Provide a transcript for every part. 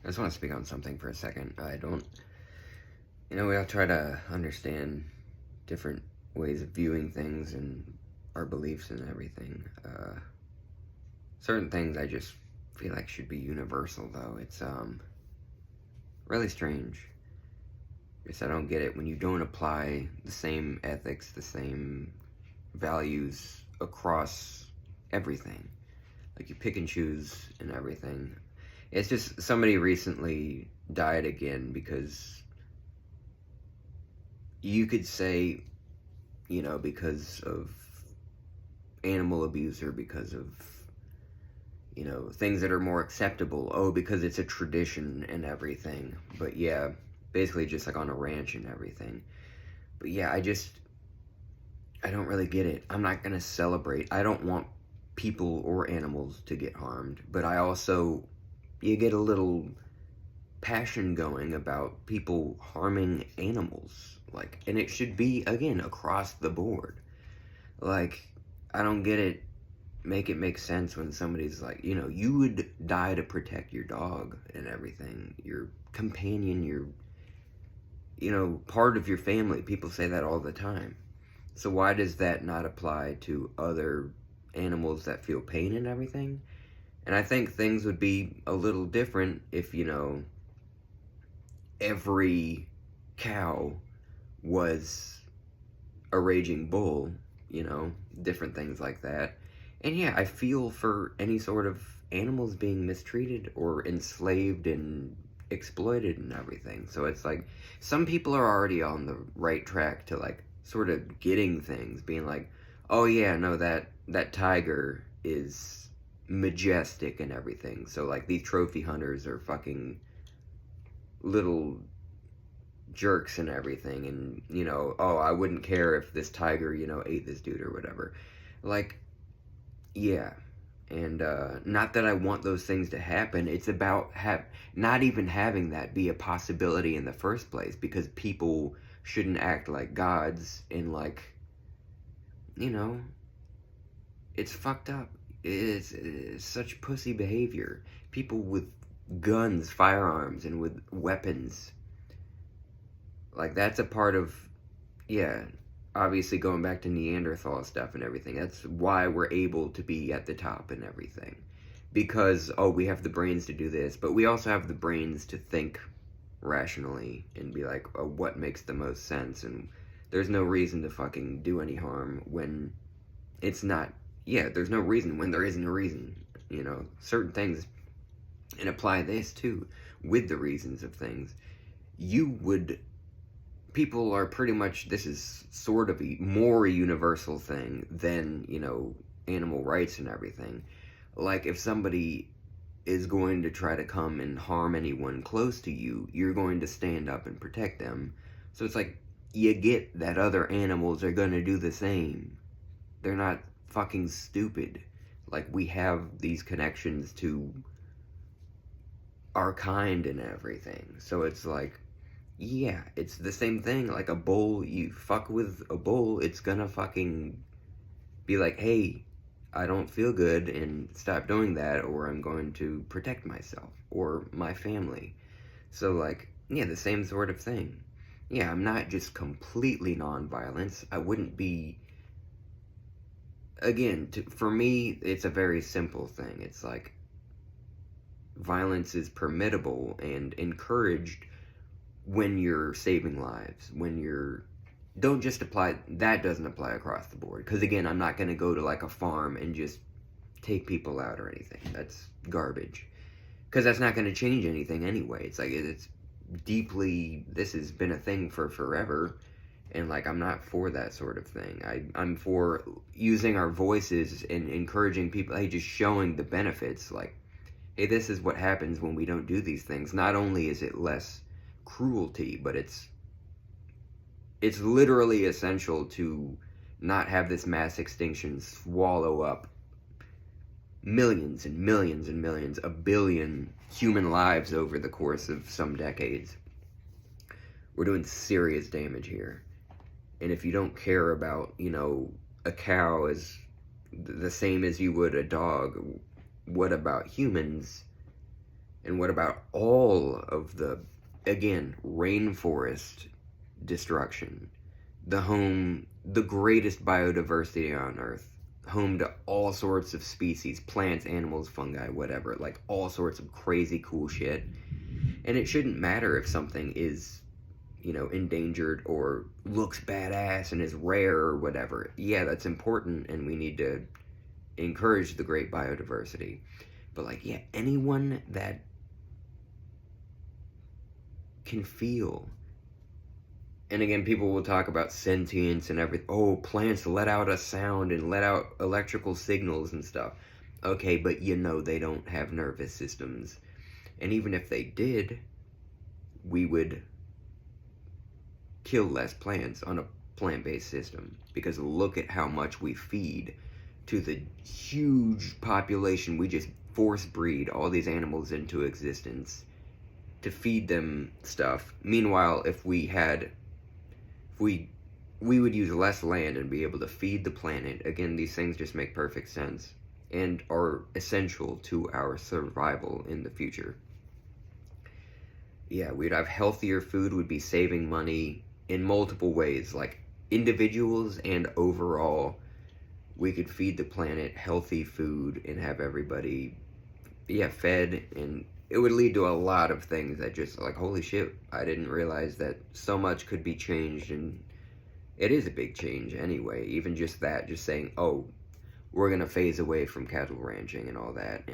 I just want to speak on something for a second. I don't, we all try to understand different ways of viewing things and our beliefs and everything. Certain things I just feel like should be universal, though. It's really strange. Because I don't get it when you don't apply the same ethics, the same values across everything. Like you pick and choose and everything. It's just somebody recently died again because you could say, because of animal abuse or because of, things that are more acceptable. Oh, because it's a tradition and everything. But yeah, basically just like on a ranch and everything. But yeah, I don't really get it. I'm not gonna celebrate. I don't want people or animals to get harmed. But you get a little passion going about people harming animals. And it should be, again, across the board. Like, I don't get it. Make it make sense when somebody's like, you would die to protect your dog and everything, your companion, your, part of your family. People say that all the time. So why does that not apply to other animals that feel pain and everything? And I think things would be a little different if, every cow was a raging bull, different things like that. And yeah, I feel for any sort of animals being mistreated or enslaved and exploited and everything. So it's like some people are already on the right track to like sort of getting things, being like, "Oh yeah, no that tiger is majestic and everything." So like these trophy hunters are fucking little jerks and everything, and oh, I wouldn't care if this tiger ate this dude or whatever. Like, yeah. And not that I want those things to happen. It's about not even having that be a possibility in the first place, because people shouldn't act like gods. And like, you know it's fucked up. It's such pussy behavior. People with guns, firearms, and with weapons, like that's a part of, yeah, obviously going back to Neanderthal stuff and everything. That's why we're able to be at the top and everything. Because, oh, we have the brains to do this, but we also have the brains to think rationally and be like, oh, what makes the most sense? And there's no reason to fucking do any harm when it's not, yeah, there's no reason when there isn't a reason. Certain things, and apply this too, with the reasons of things. You would People are pretty much, this is sort of a more universal thing than animal rights and everything. Like if somebody is going to try to come and harm anyone close to you, you're going to stand up and protect them. So it's like you get that other animals are going to do the same. They're not fucking stupid. Like we have these connections to our kind and everything. So it's like, yeah, it's the same thing. Like a bull, you fuck with a bull, it's gonna fucking be like, hey, I don't feel good and stop doing that, or I'm going to protect myself or my family. So, like, yeah, the same sort of thing. Yeah, I'm not just completely nonviolence. I wouldn't be. Again, for me, it's a very simple thing. It's like violence is permittable and encouraged when you're saving lives, when you're, don't just apply, that doesn't apply across the board, because again, I'm not going to go to like a farm and just take people out or anything. That's garbage, because that's not going to change anything anyway. It's like it's deeply, this has been a thing for forever, and like I'm not for that sort of thing. I'm for using our voices and encouraging people, hey, just showing the benefits, like, hey, this is what happens when we don't do these things. Not only is it less cruelty, but it's literally essential to not have this mass extinction swallow up millions and millions and millions, a billion human lives over the course of some decades. We're doing serious damage here. And if you don't care about, a cow as the same as you would a dog, what about humans? And what about all of the, again, rainforest destruction? The greatest biodiversity on Earth, home to all sorts of species, plants, animals, fungi, whatever, like all sorts of crazy cool shit. And it shouldn't matter if something is, endangered or looks badass and is rare or whatever. Yeah, that's important, and we need to encourage the great biodiversity. But, like, yeah, anyone that can feel. And again, people will talk about sentience and everything. Oh, plants let out a sound and let out electrical signals and stuff. Okay, but they don't have nervous systems. And even if they did, we would kill less plants on a plant-based system. Because look at how much we feed to the huge population. We just force breed all these animals into existence to feed them stuff. Meanwhile, if we would use less land and be able to feed the planet. Again, these things just make perfect sense and are essential to our survival in the future. Yeah, we'd have healthier food, we'd be saving money in multiple ways, like individuals and overall. We could feed the planet healthy food and have everybody, fed, and it would lead to a lot of things that just, like, holy shit, I didn't realize that so much could be changed. And it is a big change anyway, even just that, just saying, oh, we're gonna phase away from cattle ranching and all that.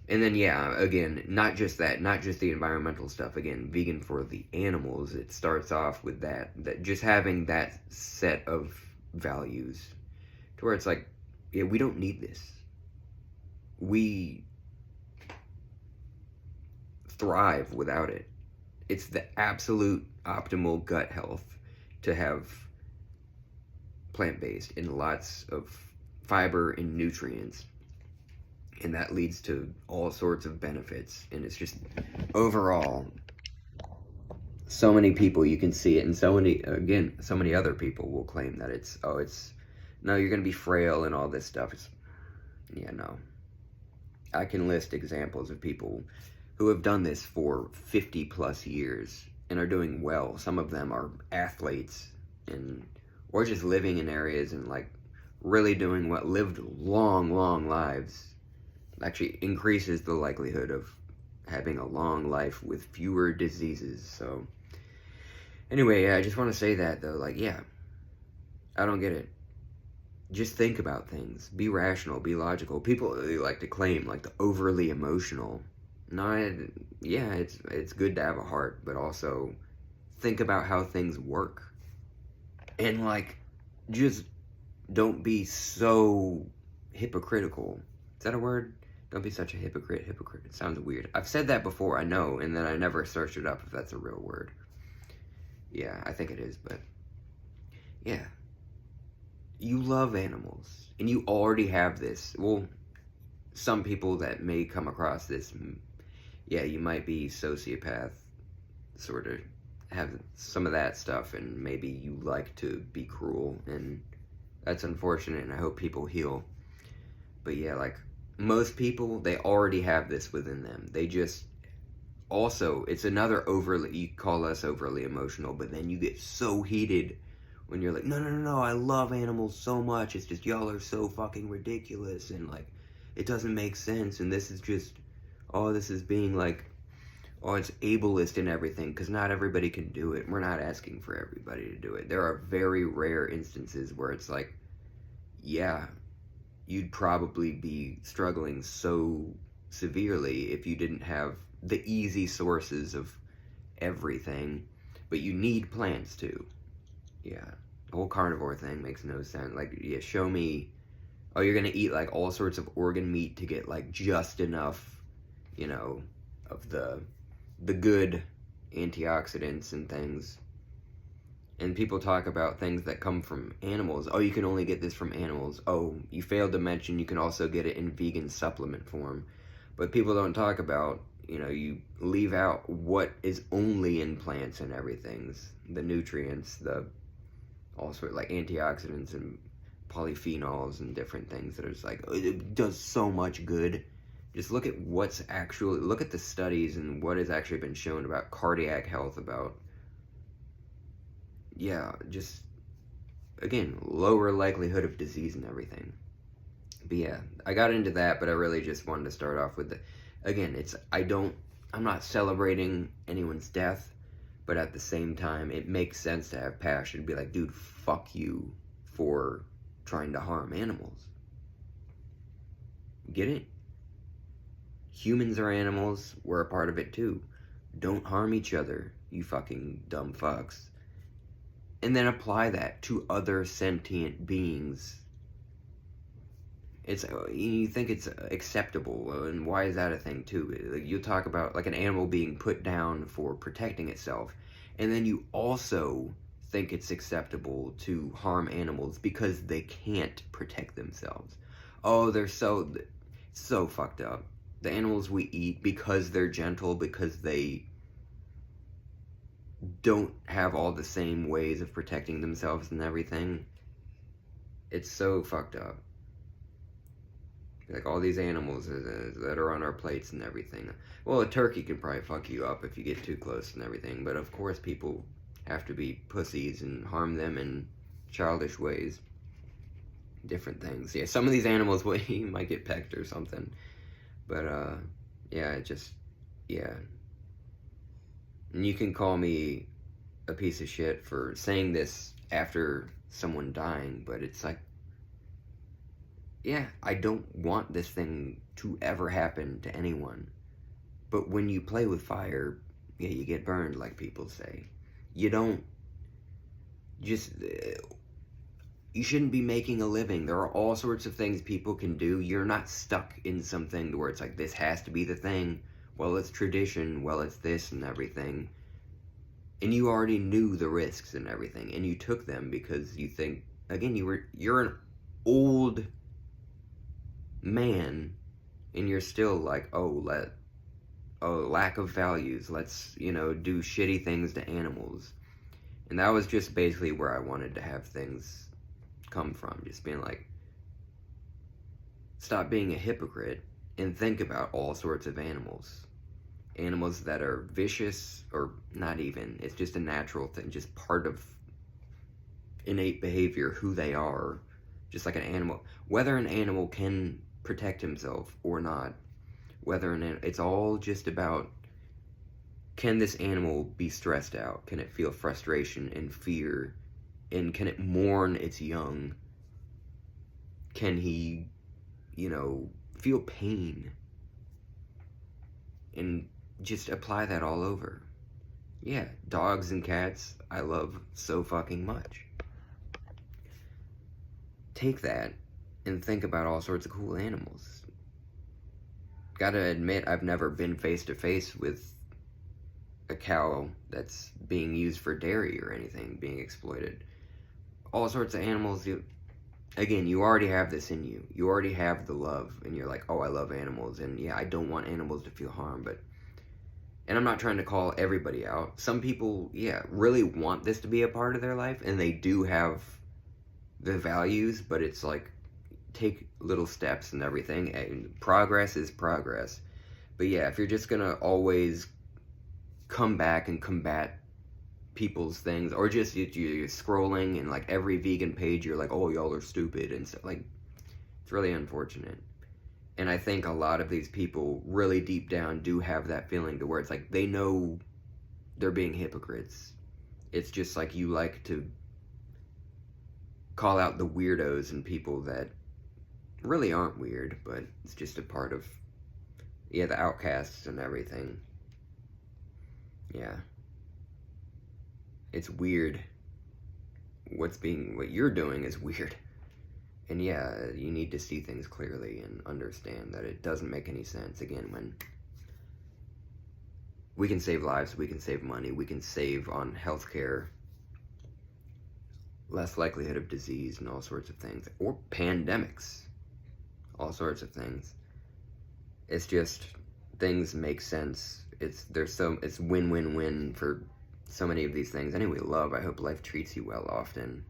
And then, yeah, again, not just that, not just the environmental stuff, again, vegan for the animals. It starts off with that just having that set of values to where it's like, yeah, we don't need this. We thrive without it. It's the absolute optimal gut health to have plant-based in lots of fiber and nutrients. And that leads to all sorts of benefits. And it's just, overall, so many people, you can see it. And so many other people will claim that no, you're going to be frail and all this stuff. No. I can list examples of people who have done this for 50 plus years and are doing well. Some of them are athletes or just living in areas and, like, really doing what lived long, long lives. Actually increases the likelihood of having a long life with fewer diseases. So anyway, I just want to say that, though, like, yeah, I don't get it. Just think about things. Be rational, be logical. People really like to claim, like, the overly emotional. No, yeah, it's good to have a heart, but also think about how things work. And, like, just don't be so hypocritical. Is that a word? Don't be such a hypocrite. It sounds weird. I've said that before, I know, and then I never searched it up if that's a real word. Yeah, I think it is, but yeah. You love animals, and you already have this. Well, some people that may come across this, yeah, you might be sociopath, sort of have some of that stuff, and maybe you like to be cruel, and that's unfortunate, and I hope people heal. But yeah, like, most people, they already have this within them. They just, also, it's another you call us overly emotional, but then you get so heated when you're like, no, I love animals so much, it's just y'all are so fucking ridiculous, and, like, it doesn't make sense, and this is just, this is being, like, it's ableist and everything, because not everybody can do it. We're not asking for everybody to do it. There are very rare instances where it's like, yeah, you'd probably be struggling so severely if you didn't have the easy sources of everything, but you need plants too. Yeah, the whole carnivore thing makes no sense. Like, yeah, show me, you're gonna eat, like, all sorts of organ meat to get, like, just enough, of the good antioxidants and things. And people talk about things that come from animals. Oh, you can only get this from animals. Oh, you failed to mention you can also get it in vegan supplement form. But people don't talk about, you leave out what is only in plants and everything's. The nutrients, all sorts, like, antioxidants and polyphenols and different things that are just like, it does so much good. Just look at look at the studies and what has actually been shown about cardiac health, about, yeah, just, again, lower likelihood of disease and everything. But yeah, I got into that, but I really just wanted to start off with again, I'm not celebrating anyone's death, but at the same time, it makes sense to have passion, be like, dude, fuck you for trying to harm animals. Get it? Humans are animals, we're a part of it too. Don't harm each other, you fucking dumb fucks. And then apply that to other sentient beings. You think it's acceptable, and why is that a thing too? Like, you talk about like an animal being put down for protecting itself, and then you also think it's acceptable to harm animals because they can't protect themselves. Oh, they're so fucked up. The animals we eat, because they're gentle, because they don't have all the same ways of protecting themselves and everything, it's so fucked up. Like, all these animals that are on our plates and everything. Well, a turkey can probably fuck you up if you get too close and everything, but of course people have to be pussies and harm them in childish ways. Different things. Yeah, some of these animals, well, you might get pecked or something. But, yeah, yeah. And you can call me a piece of shit for saying this after someone dying, but it's like, yeah, I don't want this thing to ever happen to anyone. But when you play with fire, yeah, you get burned, like people say. You don't just... you shouldn't be making a living. There are all sorts of things people can do. You're not stuck in something where it's like, this has to be the thing. Well, it's tradition. Well, it's this and everything. And you already knew the risks and everything. And you took them because you think, again, you're an old man, and you're still like, lack of values. Let's, do shitty things to animals. And that was just basically where I wanted to have things come from. Just being like, stop being a hypocrite and think about all sorts of animals. Animals that are vicious, or not even. It's just a natural thing, just part of innate behavior, who they are. Just like an animal. Whether an animal can protect himself or not, it's all just about, can this animal be stressed out? Can it feel frustration and fear? And can it mourn its young? Can he, feel pain? And just apply that all over. Yeah, dogs and cats I love so fucking much. Take that and think about all sorts of cool animals. Gotta admit, I've never been face to face with a cow that's being used for dairy or anything, being exploited. All sorts of animals, you already have this in you. You already have the love, and you're like, oh, I love animals, and yeah, I don't want animals to feel harm, and I'm not trying to call everybody out. Some people, yeah, really want this to be a part of their life, and they do have the values, but it's like, take little steps and everything, and progress is progress. But yeah, if you're just gonna always come back and combat people's things, or just you're scrolling and like every vegan page you're like, oh, y'all are stupid and stuff, like, it's really unfortunate. And I think a lot of these people really deep down do have that feeling to where it's like, they know they're being hypocrites. It's just like, you like to call out the weirdos and people that really aren't weird, but it's just a part of, yeah, the outcasts and everything. Yeah. It's weird. What you're doing is weird. And yeah, you need to see things clearly and understand that it doesn't make any sense. Again, when we can save lives, we can save money, we can save on healthcare, less likelihood of disease and all sorts of things, or pandemics, all sorts of things. It's just, things make sense. It's win-win-win for so many of these things. Anyway, love, I hope life treats you well often.